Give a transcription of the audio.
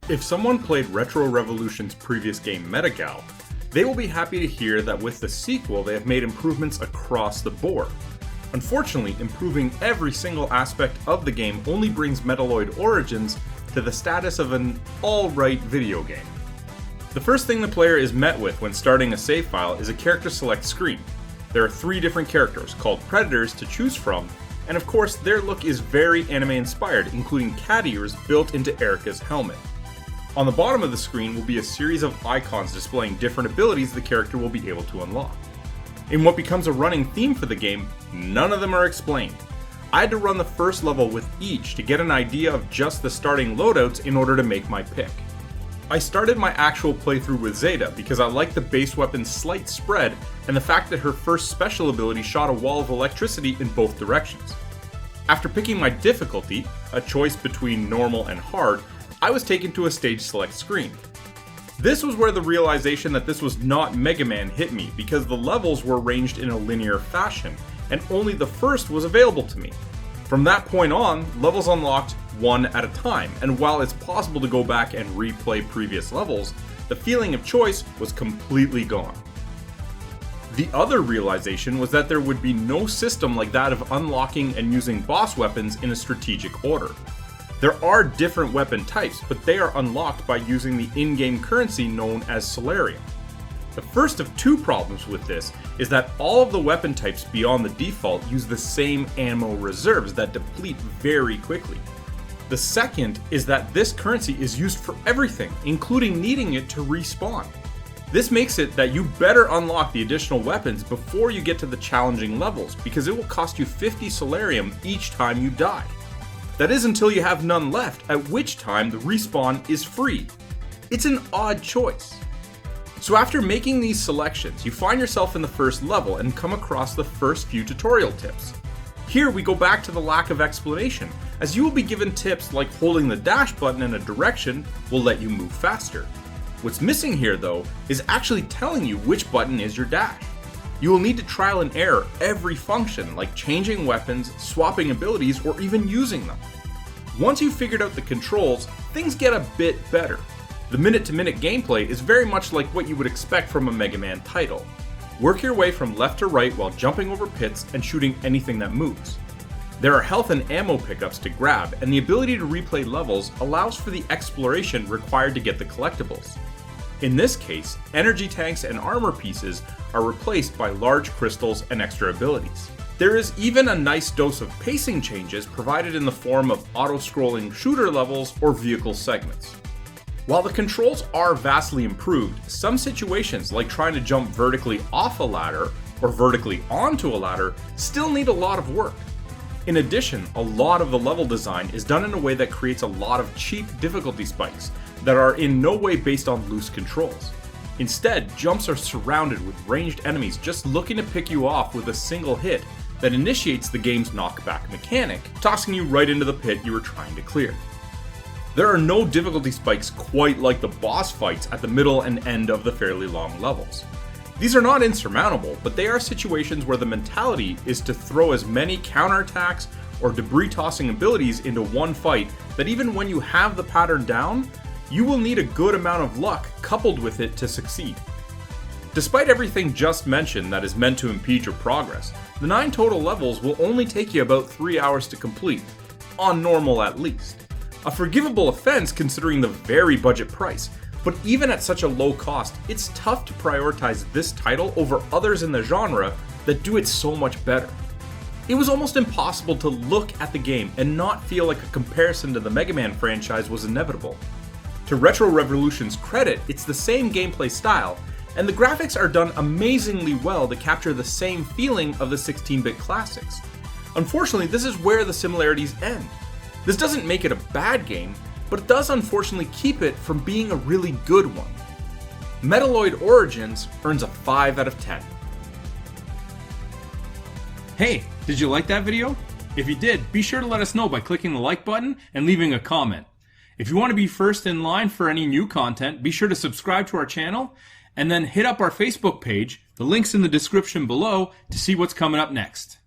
If someone played Retro Revolution's previous game Metagal, they will be happy to hear that with the sequel they have made improvements across the board. Unfortunately, improving every single aspect of the game only brings Metaloid Origins to the status of an alright video game. The first thing the player is met with when starting a save file is a character select screen. There are 3 different characters called Predators to choose from, and of course their look is very anime inspired, including cat ears built into Erica's helmet. On the bottom of the screen will be a series of icons displaying different abilities the character will be able to unlock. In what becomes a running theme for the game, none of them are explained. I had to run the first level with each to get an idea of just the starting loadouts in order to make my pick. I started my actual playthrough with Zeta because I liked the base weapon's slight spread and the fact that her first special ability shot a wall of electricity in both directions. After picking my difficulty, a choice between normal and hard, I was taken to a stage select screen. This was where the realization that this was not Mega Man hit me, because the levels were arranged in a linear fashion, and only the first was available to me. From that point on, levels unlocked one at a time, and while it's possible to go back and replay previous levels, the feeling of choice was completely gone. The other realization was that there would be no system like that of unlocking and using boss weapons in a strategic order. There are different weapon types, but they are unlocked by using the in-game currency known as Solarium. The first of 2 problems with this is that all of the weapon types beyond the default use the same ammo reserves that deplete very quickly. The second is that this currency is used for everything, including needing it to respawn. This makes it that you better unlock the additional weapons before you get to the challenging levels, because it will cost you 50 Solarium each time you die. That is until you have none left, at which time the respawn is free. It's an odd choice. So after making these selections, you find yourself in the first level and come across the first few tutorial tips. Here we go back to the lack of explanation, as you will be given tips like holding the dash button in a direction will let you move faster. What's missing here though is actually telling you which button is your dash. You will need to trial and error every function, like changing weapons, swapping abilities, or even using them. Once you've figured out the controls, things get a bit better. The minute-to-minute gameplay is very much like what you would expect from a Mega Man title. Work your way from left to right while jumping over pits and shooting anything that moves. There are health and ammo pickups to grab, and the ability to replay levels allows for the exploration required to get the collectibles. In this case, energy tanks and armor pieces are replaced by large crystals and extra abilities. There is even a nice dose of pacing changes provided in the form of auto-scrolling shooter levels or vehicle segments. While the controls are vastly improved, some situations like trying to jump vertically off a ladder or vertically onto a ladder still need a lot of work. In addition, a lot of the level design is done in a way that creates a lot of cheap difficulty spikes that are in no way based on loose controls. Instead, jumps are surrounded with ranged enemies just looking to pick you off with a single hit that initiates the game's knockback mechanic, tossing you right into the pit you were trying to clear. There are no difficulty spikes quite like the boss fights at the middle and end of the fairly long levels. These are not insurmountable, but they are situations where the mentality is to throw as many counterattacks or debris tossing abilities into one fight that even when you have the pattern down, you will need a good amount of luck coupled with it to succeed. Despite everything just mentioned that is meant to impede your progress, the 9 total levels will only take you about 3 hours to complete, on normal at least. A forgivable offense considering the very budget price, but even at such a low cost, it's tough to prioritize this title over others in the genre that do it so much better. It was almost impossible to look at the game and not feel like a comparison to the Mega Man franchise was inevitable. To Retro Revolution's credit, it's the same gameplay style, and the graphics are done amazingly well to capture the same feeling of the 16-bit classics. Unfortunately, this is where the similarities end. This doesn't make it a bad game, but it does unfortunately keep it from being a really good one. Metaloid Origins earns a 5 out of 10. Hey, did you like that video? If you did, be sure to let us know by clicking the like button and leaving a comment. If you want to be first in line for any new content, be sure to subscribe to our channel and then hit up our Facebook page. The link's in the description below to see what's coming up next.